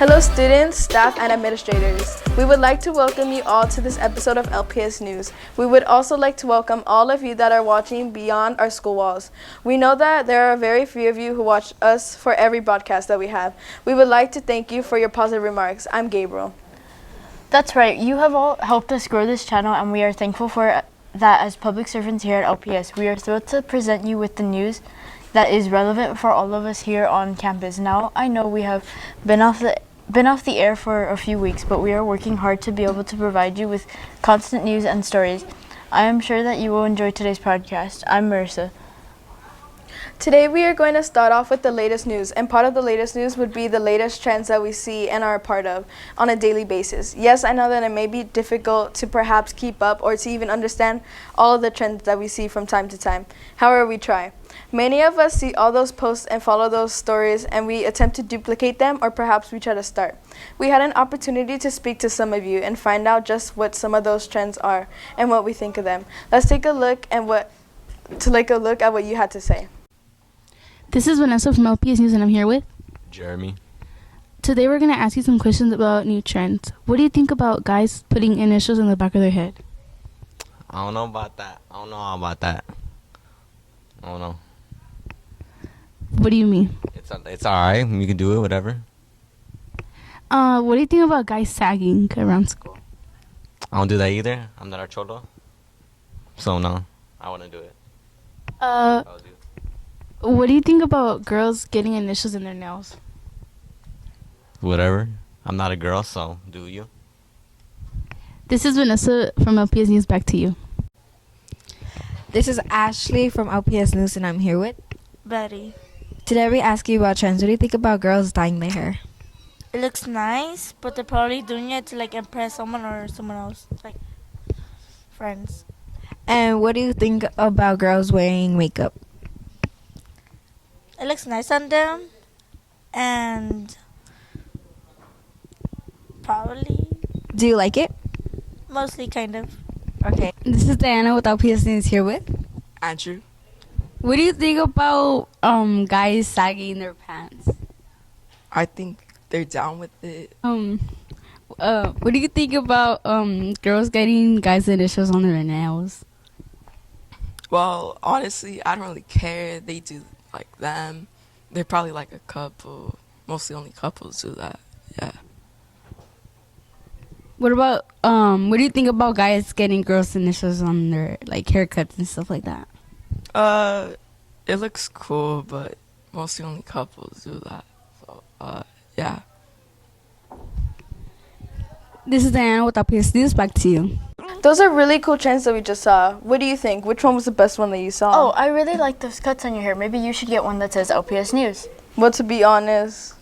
Hello students, staff, and administrators. We would like to welcome you all to this episode of LPS News. We would also like to welcome all of you that are watching beyond our school walls. We know that there are very few of you who watch us for every broadcast that we have. We would like to thank you for your positive remarks. I'm Gabriel. That's right. You have all helped us grow this channel, and we are thankful for that as public servants here at LPS. We are thrilled to present you with the news that is relevant for all of us here on campus. Now, I know we have been off the air for a few weeks, but we are working hard to be able to provide you with constant news and stories. I am sure that you will enjoy today's podcast. I'm Marissa. Today we are going to start off with the latest news, and part of the latest news would be the latest trends that we see and are a part of on a daily basis. Yes, I know that it may be difficult to perhaps keep up or to even understand all of the trends that we see from time to time. However, we try. Many of us see all those posts and follow those stories, and we attempt to duplicate them, or perhaps we try to start. We had an opportunity to speak to some of you and find out just what some of those trends are and what we think of them. Let's take a look at what you had to say. This is Vanessa from LPS News, and I'm here with Jeremy. Today we're going to ask you some questions about new trends. What do you think about guys putting initials in the back of their head? I don't know about that. I don't know all about that. I don't know. What do you mean? It's alright. You can do it, whatever. What do you think about guys sagging around school? I don't do that either. I'm not a cholo. So no, I wouldn't do it. What do you think about girls getting initials in their nails? Whatever. I'm not a girl, so do you? This is Vanessa from LPS News. Back to you. This is Ashley from LPS News, and I'm here with Betty. Today we ask you about trends. What do you think about girls dyeing their hair? It looks nice, but they're probably doing it to impress someone or someone else, friends. And what do you think about girls wearing makeup? It looks nice on them, and probably Do you like it? mostly kind of. Okay. This is Diana with LPS News, here with Andrew. What do you think about guys sagging their pants? I think they're down with it. What do you think about girls getting guys' initials on their nails? Well, honestly, I don't really care. They do like them. They're probably like a couple. Mostly only couples do that. Yeah. What about what do you think about guys getting girls' initials on their haircuts and stuff like that? It looks cool, but mostly only couples do that. So, yeah. This is Diana with LPS News. Back to you. Those are really cool trends that we just saw. What do you think? Which one was the best one that you saw? Oh, I really like those cuts on your hair. Maybe you should get one that says LPS News. Well, to be honest,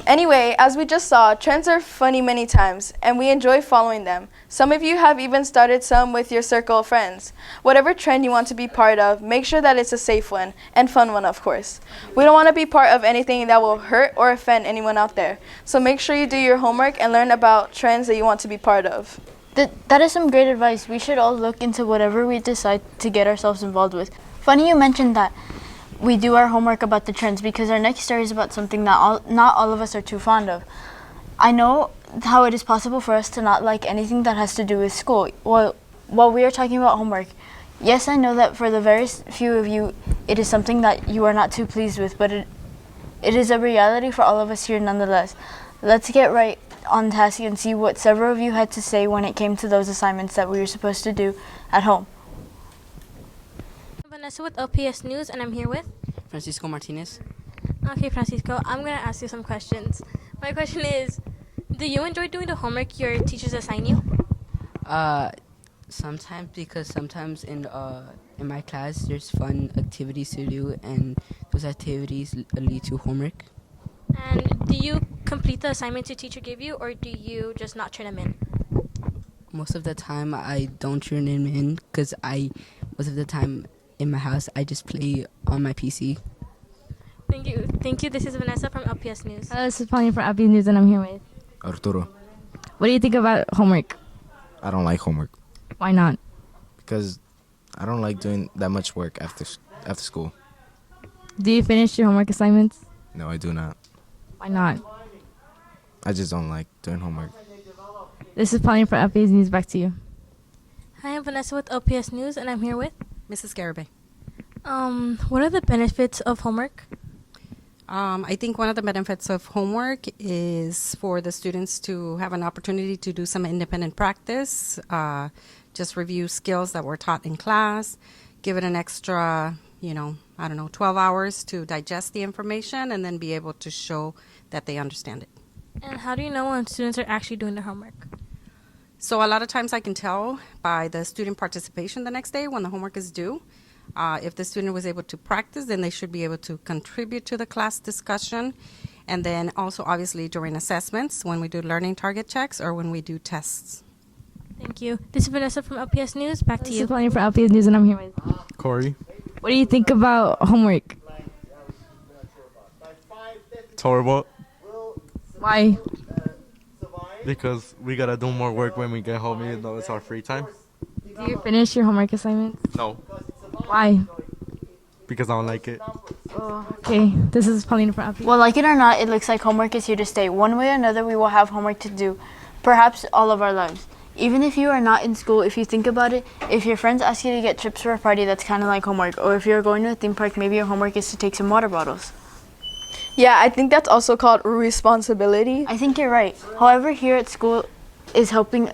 anyway, as we just saw, trends are funny many times, and we enjoy following them. Some of you have even started some with your circle of friends. Whatever trend you want to be part of, make sure that it's a safe one, and fun one, of course. We don't want to be part of anything that will hurt or offend anyone out there. So make sure you do your homework and learn about trends that you want to be part of. That is some great advice. We should all look into whatever we decide to get ourselves involved with. Funny you mentioned that we do our homework about the trends, because our next story is about something that not all of us are too fond of. I know how it is possible for us to not like anything that has to do with school. Well, while we are talking about homework, yes, I know that for the very few of you, it is something that you are not too pleased with, but it is a reality for all of us here nonetheless. Let's get right on task and see what several of you had to say when it came to those assignments that we were supposed to do at home. Vanessa with LPS News, and I'm here with Francisco Martinez. Okay, Francisco, I'm going to ask you some questions. My question is, do you enjoy doing the homework your teachers assign you? Sometimes, because sometimes in my class there's fun activities to do, and those activities lead to homework. And do you complete the assignments your teacher gave you, or do you just not turn them in? Most of the time I don't turn them in, because most of the time in my house I just play on my PC. Thank you. Thank you. This is Vanessa from LPS News. This is Pauline from LPS News, and I'm here with Arturo. What do you think about homework? I don't like homework Why not? because I don't like doing that much work after school. Do you finish your homework assignments? No, I do not. Why not? I just don't like doing homework. This is Pauline from LPS News. Back to you. Hi, I'm Vanessa with LPS News, and I'm here with. Mrs. Garibay. What are the benefits of homework? I think one of the benefits of homework is for the students to have an opportunity to do some independent practice, just review skills that were taught in class, give it an extra, 12 hours to digest the information and then be able to show that they understand it. And how do you know when students are actually doing their homework? So a lot of times I can tell by the student participation the next day when the homework is due. If the student was able to practice, then they should be able to contribute to the class discussion. And then also, obviously, during assessments, when we do learning target checks or when we do tests. Thank you. This is Vanessa from LPS News. Back to This you. is Pauline from LPS News, and I'm here with. Corey. What do you think about homework? It's horrible Why? because we gotta do more work when we get home, even though it's our free time. Do you finish your homework assignments? No, Why? because I don't like it. Okay, this is Pauline from LPS. Well, like it or not, it looks like homework is here to stay. One way or another, we will have homework to do, perhaps all of our lives. Even if you are not in school, if you think about it, if your friends ask you to get trips for a party, that's kind of like homework. Or if you're going to a theme park, maybe your homework is to take some water bottles. Yeah, I think that's also called responsibility. I think you're right. However, here at school is helping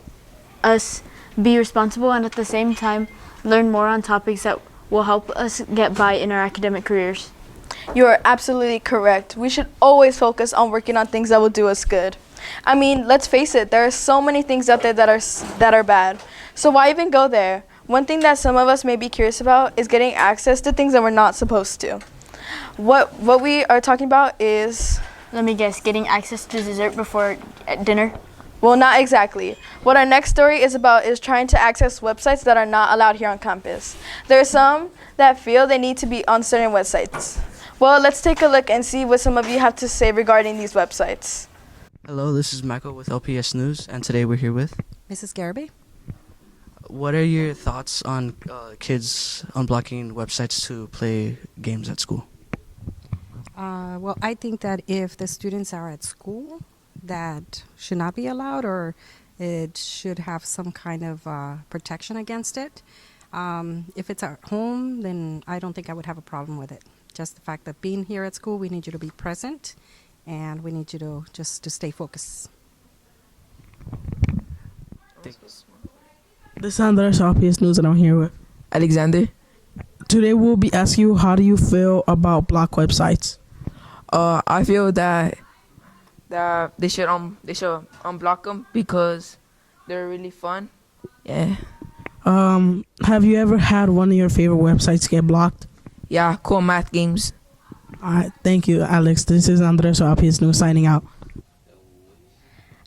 us be responsible and at the same time learn more on topics that will help us get by in our academic careers. You are absolutely correct. We should always focus on working on things that will do us good. I mean, let's face it, there are so many things out there that are bad. So why even go there? One thing that some of us may be curious about is getting access to things that we're not supposed to. What we are talking about is, Let me guess, getting access to dessert before dinner? well, not exactly. What our next story is about is trying to access websites that are not allowed here on campus. There are some that feel they need to be on certain websites. Well, let's take a look and see what some of you have to say regarding these websites. Hello, this is Michael with LPS News, and today we're here with. Mrs. Garibay. What are your thoughts on kids unblocking websites to play games at school? Well, I think that if the students are at school, that should not be allowed, or it should have some kind of protection against it. If it's at home, then I don't think I would have a problem with it. Just the fact that being here at school, we need you to be present, and we need you to just to stay focused. This is Andres, LPS News, and I'm here with Alexander. Today we'll be asking you, how do you feel about block websites? I feel that they should unblock them because they're really fun. Yeah. Have you ever had one of your favorite websites get blocked? Yeah, cool math games. All right, thank you, Alex. This is Andres, LPS News, signing out.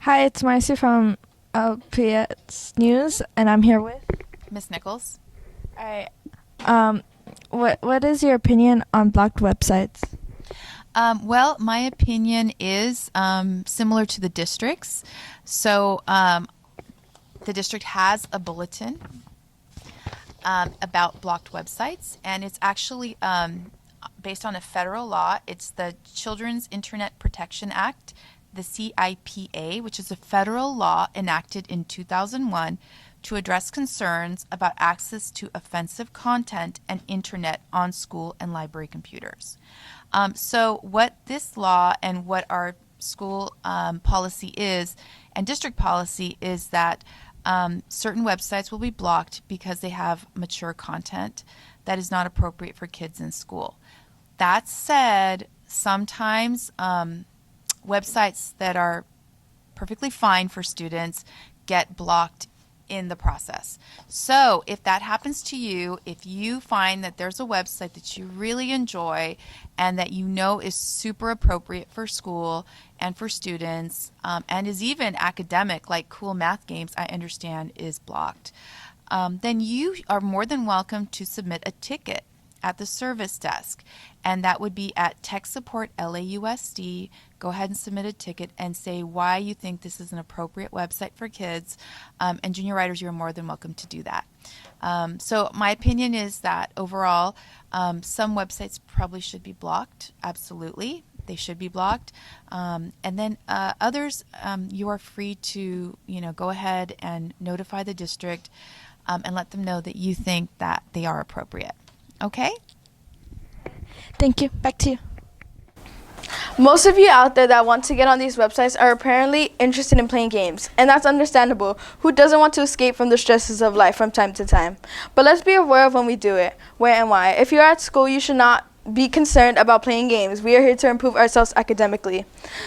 Hi, it's Marcy from LPS News, and I'm here with Miss Nichols. All right. What is your opinion on blocked websites? Well, my opinion is similar to the district's. So the district has a bulletin about blocked websites, and it's actually based on a federal law. It's the Children's Internet Protection Act, the CIPA, which is a federal law enacted in 2001 to address concerns about access to offensive content and internet on school and library computers. So what this law and what our school policy is, and district policy, is that certain websites will be blocked because they have mature content that is not appropriate for kids in school. That said, sometimes websites that are perfectly fine for students get blocked in the process. So if that happens to you, if you find that there's a website that you really enjoy and that you know is super appropriate for school and for students, and is even academic, like cool math games, I understand is blocked, then you are more than welcome to submit a ticket at the service desk, and that would be at Tech Support LAUSD. Go ahead and submit a ticket and say why you think this is an appropriate website for kids, and junior writers, you're more than welcome to do that. So my opinion is that overall, some websites probably should be blocked, absolutely, they should be blocked. And then others, you are free to, go ahead and notify the district and let them know that you think that they are appropriate. Okay? Thank you. Back to you. Most of you out there that want to get on these websites are apparently interested in playing games, and that's understandable. Who doesn't want to escape from the stresses of life from time to time? But let's be aware of when we do it, where and why. If you're at school, you should not be concerned about playing games. We are here to improve ourselves academically.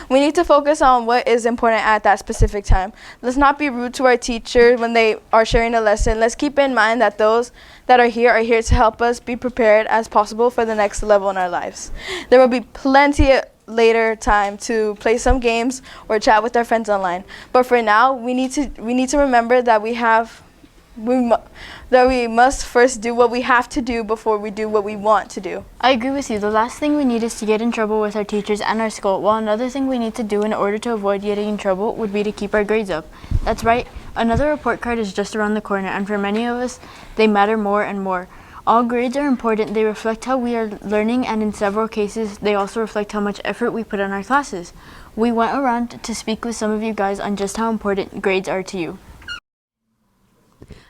We need to focus on what is important at that specific time. Let's not be rude to our teachers when they are sharing a lesson. Let's keep in mind that those that are here to help us be prepared as possible for the next level in our lives. There will be plenty of later time to play some games or chat with our friends online. But for now, we need to remember that we must first do what we have to do before we do what we want to do. I agree with you. The last thing we need is to get in trouble with our teachers and our school, while another thing we need to do in order to avoid getting in trouble would be to keep our grades up. That's right, another report card is just around the corner, and for many of us, they matter more and more. All grades are important. They reflect how we are learning, and in several cases, they also reflect how much effort we put in our classes. We went around to speak with some of you guys on just how important grades are to you.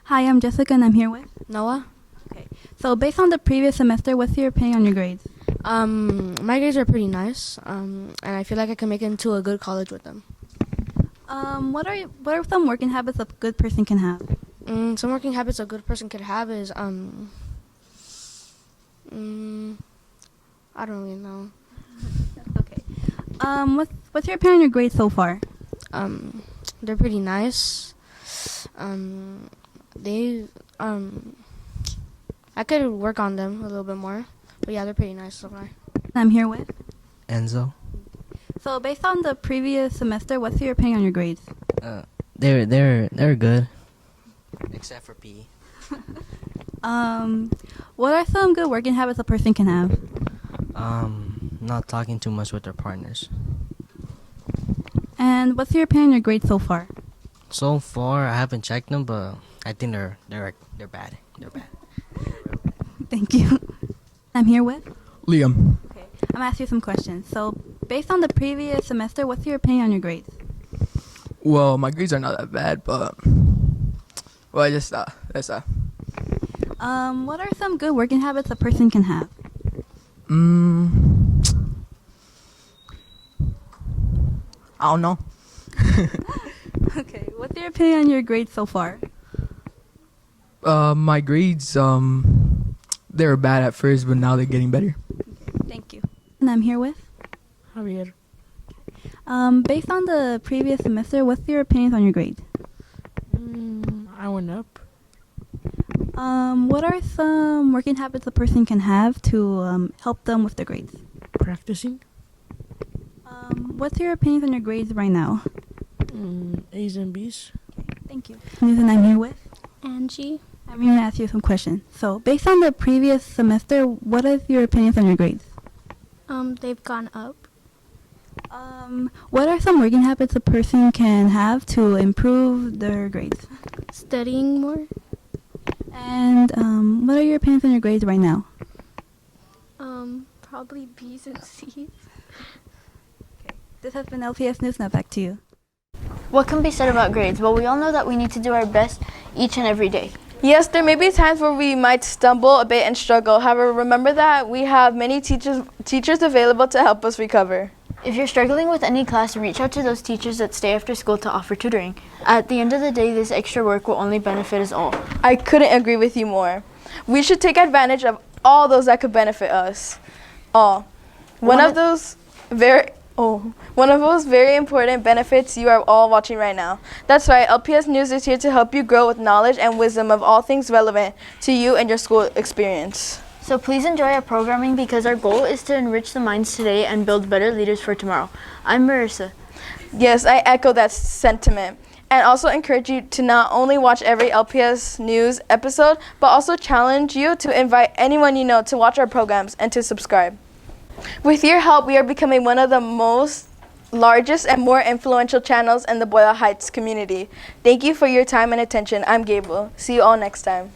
Hi, I'm Jessica, and I'm here with Noah. Okay. So based on the previous semester, what's your opinion on your grades? My grades are pretty nice, and I feel like I can make it into a good college with them. What are some working habits a good person can have? Some working habits a good person could have is I don't really know. Okay. What's your opinion on your grades so far? They're pretty nice. I could work on them a little bit more, but yeah, they're pretty nice so far. I'm here with Enzo. So based on the previous semester, what's your opinion on your grades? They're good, except for PE. What are some good working habits a person can have? Not talking too much with their partners. And what's your opinion on your grades so far? So far, I haven't checked them, but I think they're bad. They're bad. Thank you. I'm here with Liam. Okay. I'm gonna ask you some questions. So based on the previous semester, what's your opinion on your grades? Well, my grades are not that bad, but that's that. What are some good working habits a person can have? I don't know. Okay, what's your opinion on your grades so far? My grades, they were bad at first, but now they're getting better. Okay, thank you. And I'm here with Javier. Based on the previous semester, what's your opinions on your grades? I went up. What are some working habits a person can have to help them with their grades? Practicing. What's your opinions on your grades right now? A's and B's. Thank you. And I'm here with Angie. I'm here to ask you some questions. So, based on the previous semester, what is your opinions on your grades? They've gone up. What are some working habits a person can have to improve their grades? Studying more. And what are your opinions on your grades right now? Probably B's and C's. This has been LPS News. Now back to you. What can be said about grades? Well, we all know that we need to do our best each and every day. Yes, there may be times where we might stumble a bit and struggle. However, remember that we have many teachers available to help us recover. If you're struggling with any class, reach out to those teachers that stay after school to offer tutoring. At the end of the day, this extra work will only benefit us all. I couldn't agree with you more. We should take advantage of all those that could benefit us all. One of those very important benefits you are all watching right now. That's right, LPS News is here to help you grow with knowledge and wisdom of all things relevant to you and your school experience. So please enjoy our programming because our goal is to enrich the minds today and build better leaders for tomorrow. I'm Marissa. Yes, I echo that sentiment. And also encourage you to not only watch every LPS News episode, but also challenge you to invite anyone you know to watch our programs and to subscribe. With your help, we are becoming one of the most largest and more influential channels in the Boyle Heights community. Thank you for your time and attention. I'm Gabriel. See you all next time.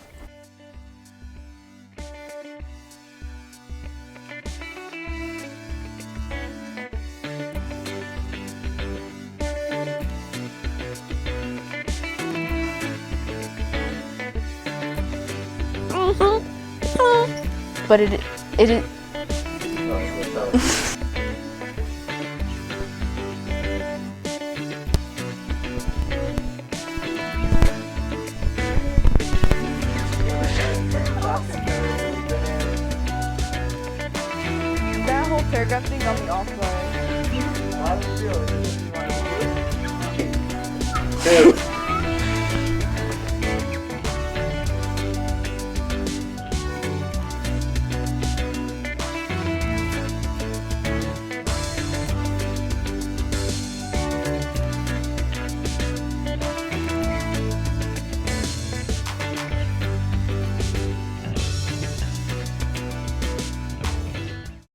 but it is. That whole paragraph thing got me off guard.